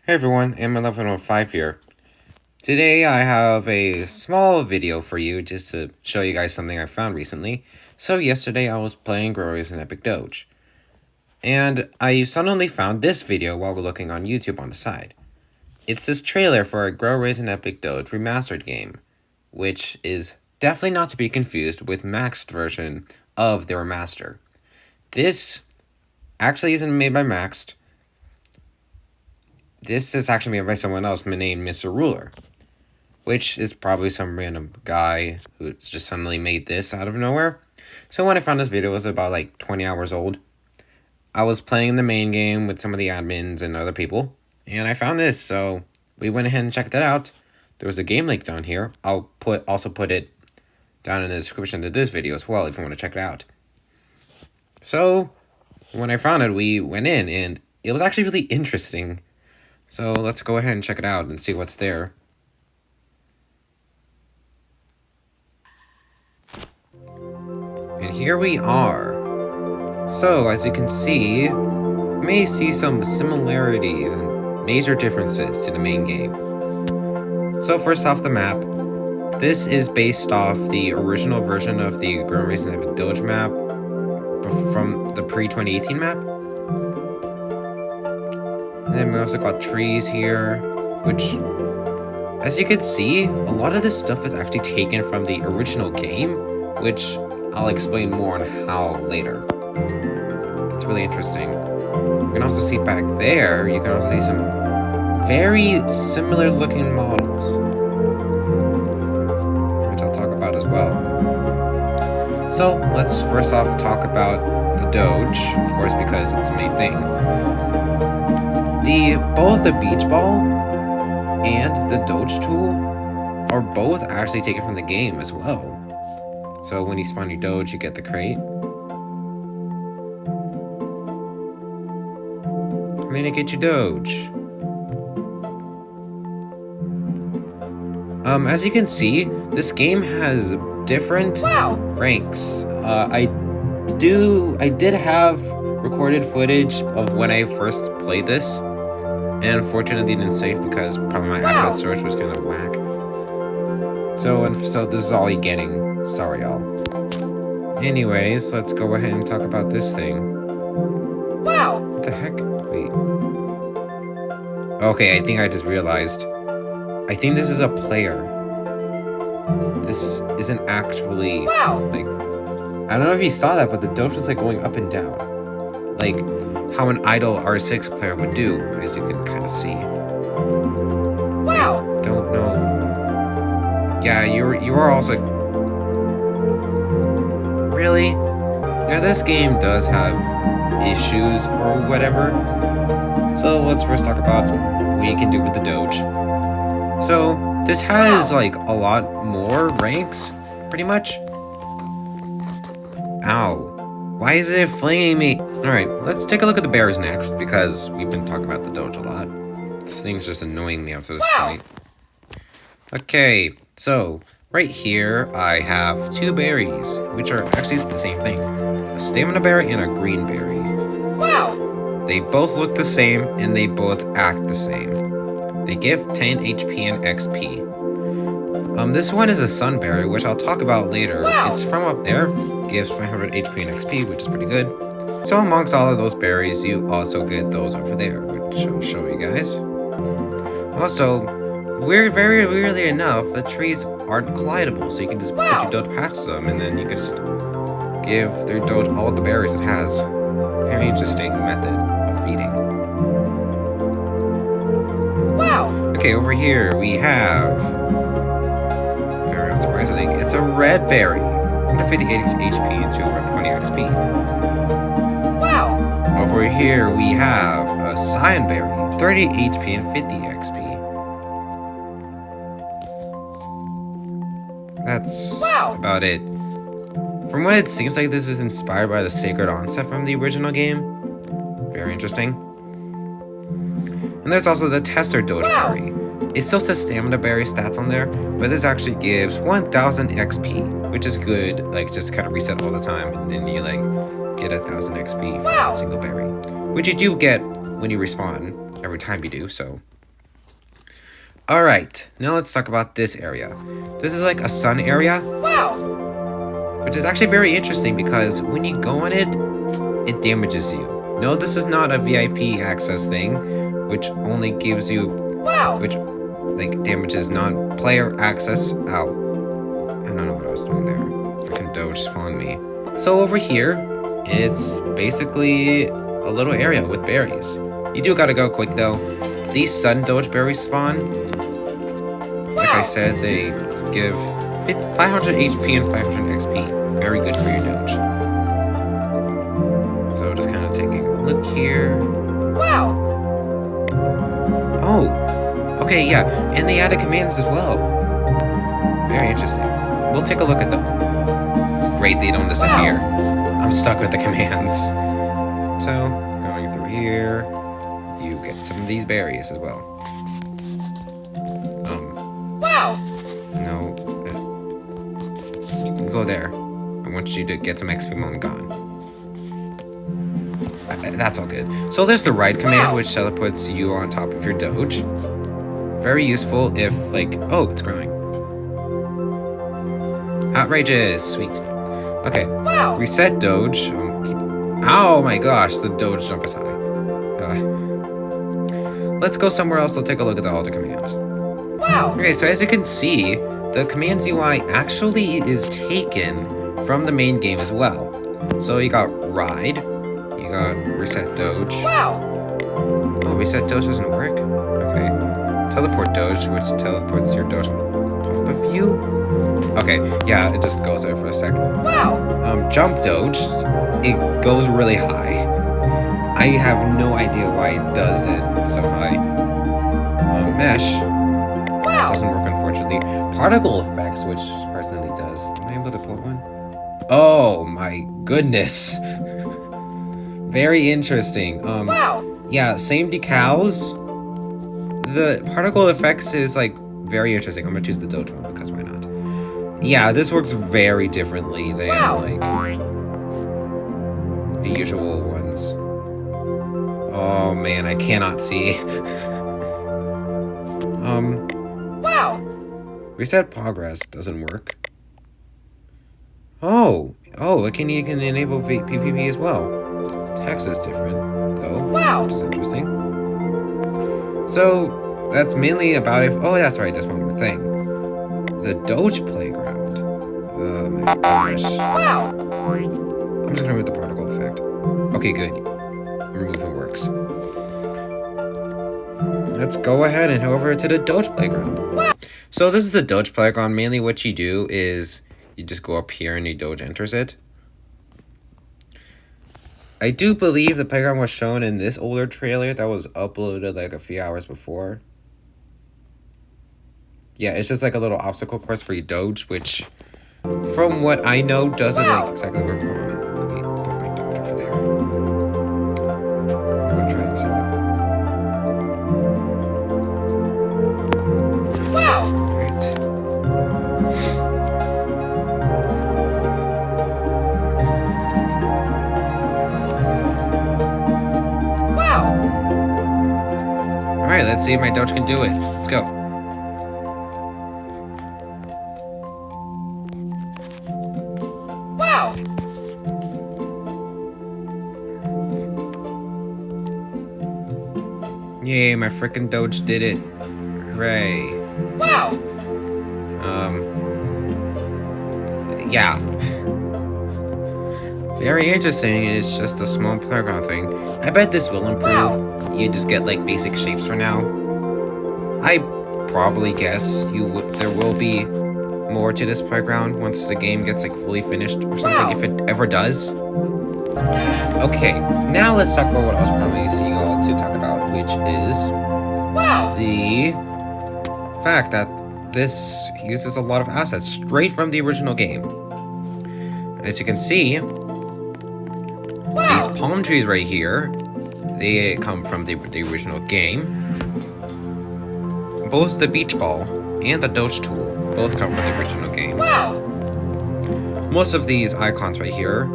Hey everyone, M1105 here. Today I have a small video for you just to show you guys something I found recently. So yesterday I was playing GaRaED and EPIC Doge. And I suddenly found this video while we're looking on YouTube on the side. It's this trailer for a GaRaED and EPIC Doge remastered game, which is definitely not to be confused with maxed version of the remaster. This actually isn't made by Maxed. This is actually made by someone else named Mr. Ruler, which is probably some random guy who's just suddenly made this out of nowhere. So when I found this video, it was about like 20 hours old. I was playing the main game with some of the admins and other people, and I found this, so we went ahead and checked that out. There was a game link down here. I'll also put it down in the description to this video as well if you want to check it out. So when I found it, we went in, and it was actually really interesting. So let's go ahead and check it out and see what's there. And here we are. So as you can see, you may see some similarities and major differences to the main game. So first off, the map. This is based off the original version of the GaRaED and EPIC Doge map from the pre-2018 map. And then we also got trees here, which, as you can see, a lot of this stuff is actually taken from the original game, which I'll explain more on how later. It's really interesting. You can also see back there, you can also see some very similar looking models, which I'll talk about as well. So let's first off talk about the Doge, of course, because it's the main thing. Both the beach ball and the Doge tool are both actually taken from the game as well. So when you spawn your Doge, you get the crate. And then you get your Doge. As you can see, this game has different ranks. I did have recorded footage of when I first played this. And unfortunately didn't save because probably my iPad storage was kind of whack. So this is all you're getting. Sorry, y'all. Anyways, let's go ahead and talk about this thing. Wow! What the heck? Wait. Okay, I think I just realized. I think this is a player. This isn't actually... like... I don't know if you saw that, but the Doge was like going up and down. Like how an idle R6 player would do, as you can kind of see. Wow! Don't know. Yeah, you are also... Really? Yeah, this game does have issues or whatever. So let's first talk about what you can do with the Doge. So this has like a lot more ranks, pretty much. Ow. Why is it flinging me? Alright, let's take a look at the bears next, because we've been talking about the Doge a lot. This thing's just annoying me up to this point. Okay, so right here I have two berries, which are actually the same thing. A stamina berry and a green berry. Wow! They both look the same, and they both act the same. They give 10 HP and XP. This one is a sunberry, which I'll talk about later. It's from up there, gives 500 HP and XP, which is pretty good. So amongst all of those berries, you also get those over there, which I'll show you guys. Also, very weirdly enough, the trees aren't collidable, so you can just put your Doge past them, and then you can just give their Doge all the berries it has. Very interesting method of feeding. Wow! Okay, over here we have... very unsurprising, it's a red berry. 158 HP and 220 XP. Wow! Over here we have a cyan berry. 30 HP and 50 XP. That's about it. From what it seems like, this is inspired by the Sacred Onset from the original game. Very interesting. And there's also the Tester Doge berry. It still says stamina berry stats on there, but this actually gives 1000 XP, which is good. Like, just kind of reset all the time, and then you like get 1000 XP for a single berry, which you do get when you respawn every time you do. So Alright, now let's talk about this area. This is like a sun area. Wow! Which is actually very interesting because when you go on it, it damages you. No, this is not a VIP access thing, which only gives you... Wow! Which, like, damages non-player access. Ow. I don't know what I was doing there. Freaking Doge is following me. So over here, it's basically a little area with berries. You do gotta go quick though. These sun Doge berries spawn. Like I said, they give 500 HP and 500 XP. Very good for your Doge. So just kind of taking a look here. Wow! Oh! Okay, yeah, and they added commands as well. Very interesting. We'll take a look at them. Great, they don't disappear. I'm stuck with the commands. So, going through here, you get some of these berries as well. Wow! No. You can go there. I want you to get some XP while I'm gone. That's all good. So there's the ride command, which teleports you on top of your Doge. Very useful if, like... Oh, it's growing. Outrageous. Sweet. Okay. Wow. Reset Doge. Oh my gosh, the Doge jump is high. Let's go somewhere else. Let's take a look at all the commands. Wow. Okay, so as you can see, the commands UI actually is taken from the main game as well. So you got ride, you got reset Doge. Wow. Oh, reset Doge doesn't work? Okay. Teleport Doge, which teleports your Doge on top of you. Okay, yeah, it just goes there for a second. Wow. Jump Doge, it goes really high. I have no idea why it does it so high. Mesh doesn't work, unfortunately. Particle effects, which personally does. Am I able to put one? Oh my goodness. Very interesting. Wow. Yeah, same decals. The particle effects is like very interesting. I'm gonna choose the Doge one because why not? Yeah, this works very differently than like the usual ones. Oh man, I cannot see. Wow. Reset progress doesn't work. Oh, you can enable PvP as well. Text is different though, which is interesting. So that's mainly about it. Oh, that's right. There's one more thing. The Doge playground. Oh my gosh. Wow. I'm just gonna remove the particle effect. Okay, good. Removing works. Let's go ahead and head over to the Doge playground. So this is the Doge playground. Mainly what you do is you just go up here and your Doge enters it. I do believe the playground was shown in this older trailer that was uploaded like a few hours before. Yeah, it's just like a little obstacle course for your Doge, which from what I know doesn't like exactly work. Let me put my Doge over there. I'm gonna try this out. Wow. Great. Wow. Alright, let's see if my Doge can do it. Let's go. Wow. Yay, my frickin' Doge did it. Hooray. Wow. Yeah. Very interesting. It's just a small playground thing. I bet this will improve. You just get like basic shapes for now. I probably guess there will be more to this playground once the game gets like fully finished or something, if it ever does. Okay, now let's talk about what I was probably seeing you all to talk about, which is the fact that this uses a lot of assets straight from the original game. As you can see, these palm trees right here, they come from the original game. Both the beach ball and the Doge tool both come from the original game. Most of these icons right here,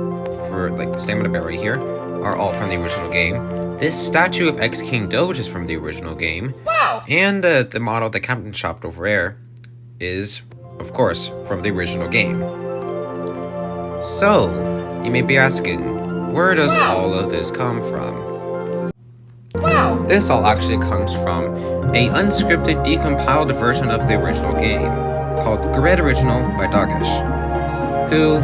for like the stamina bear right here, are all from the original game. this statue of ex-King Doge is from the original game. Wow! And the model that Captain shopped over there is, of course, from the original game. So, you may be asking, where does all of this come from? Wow! This all actually comes from a unscripted, decompiled version of the original game called GaRaED Original by Dogish, who,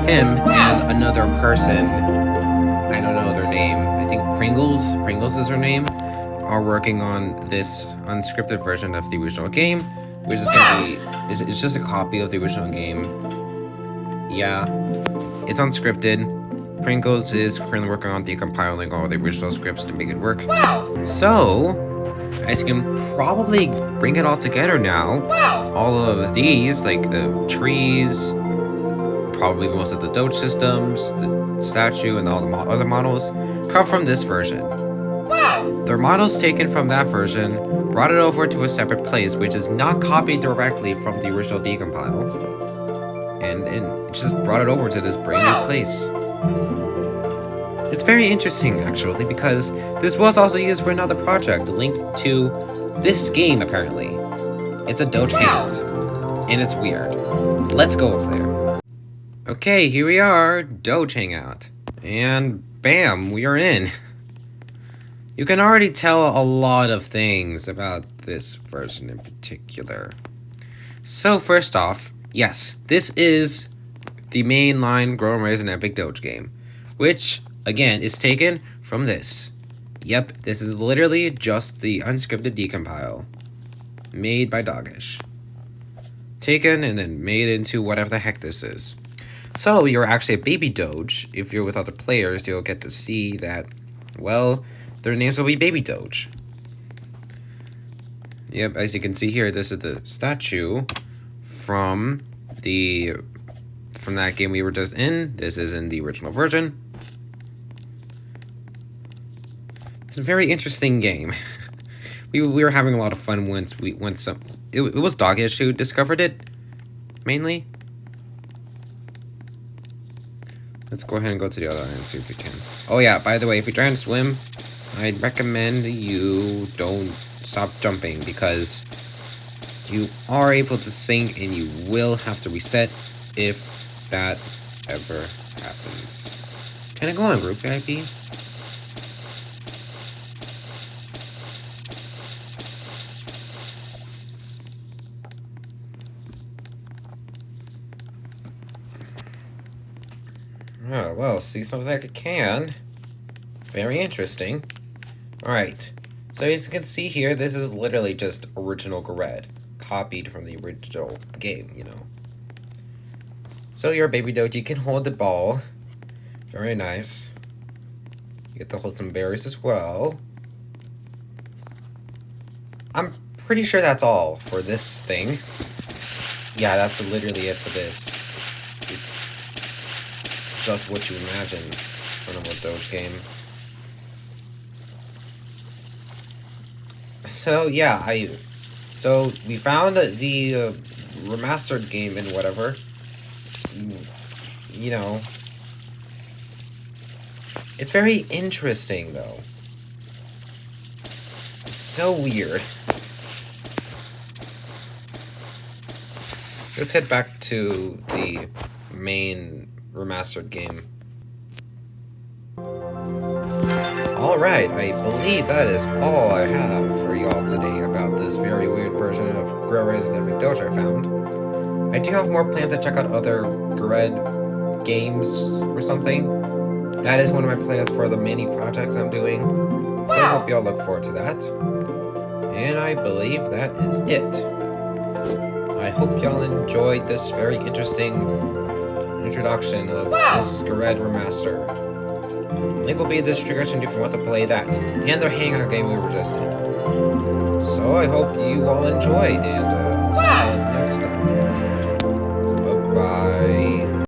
him, and another person, I don't know their name, I think Pringles is her name, are working on this unscripted version of the original game, which is gonna be, it's just a copy of the original game. Yeah, it's unscripted. Pringles is currently working on decompiling all the original scripts to make it work. Wow! So, as you can probably bring it all together now, Wow! all of these, like the trees, probably most of the Doge systems, the statue, and all the other models, come from this version. Wow! Their models taken from that version, brought it over to a separate place, which is not copied directly from the original decompile, and just brought it over to this brand new place. It's very interesting, actually, because this was also used for another project linked to this game, apparently. It's a Doge hangout, and it's weird. Let's go over there. Okay, here we are, Doge hangout, and bam, we are in. You can already tell a lot of things about this version in particular. So first off, yes, this is the mainline Grow and Raise an EPIC Doge game, which, again, is taken from this. Yep, this is literally just the unscripted decompile made by Dogish. Taken and then made into whatever the heck this is. So you're actually a baby Doge. If you're with other players, you'll get to see that, well, their names will be Baby Doge. Yep, as you can see here, this is the statue from that game we were just in. This is in the original version. It's a very interesting game. we were having a lot of fun once it was Dogish who discovered it, mainly. Let's go ahead and go to the other end and see if we can. Oh yeah, by the way, if you try and swim, I'd recommend you don't stop jumping, because you are able to sink and you will have to reset if that ever happens. Can I go on group VIP? Oh, well, see something like I can. Very interesting. Alright, so as you can see here, this is literally just original GaRaED, copied from the original game, you know. So you're a baby Doge, you can hold the ball. Very nice. You get to hold some berries as well. I'm pretty sure that's all for this thing. Yeah, that's literally it for this. It's just what you imagine from a Doge game. So yeah, so we found the remastered game and whatever. You know, it's very interesting though. It's so weird. Let's head back to the main remastered game. Alright, I believe that is all I have for y'all today about this very weird version of GaRaED and EPIC Doge I found. I do have more plans to check out other GaRaED games or something. That is one of my plans for the mini projects I'm doing. So I hope y'all look forward to that. And I believe that is it. I hope y'all enjoyed this very interesting introduction of this GaRaED remaster. Link will be in the description if you want to play that, and their hangout game we were just in. So I hope you all enjoyed, and I'll see you next time. Bye-bye.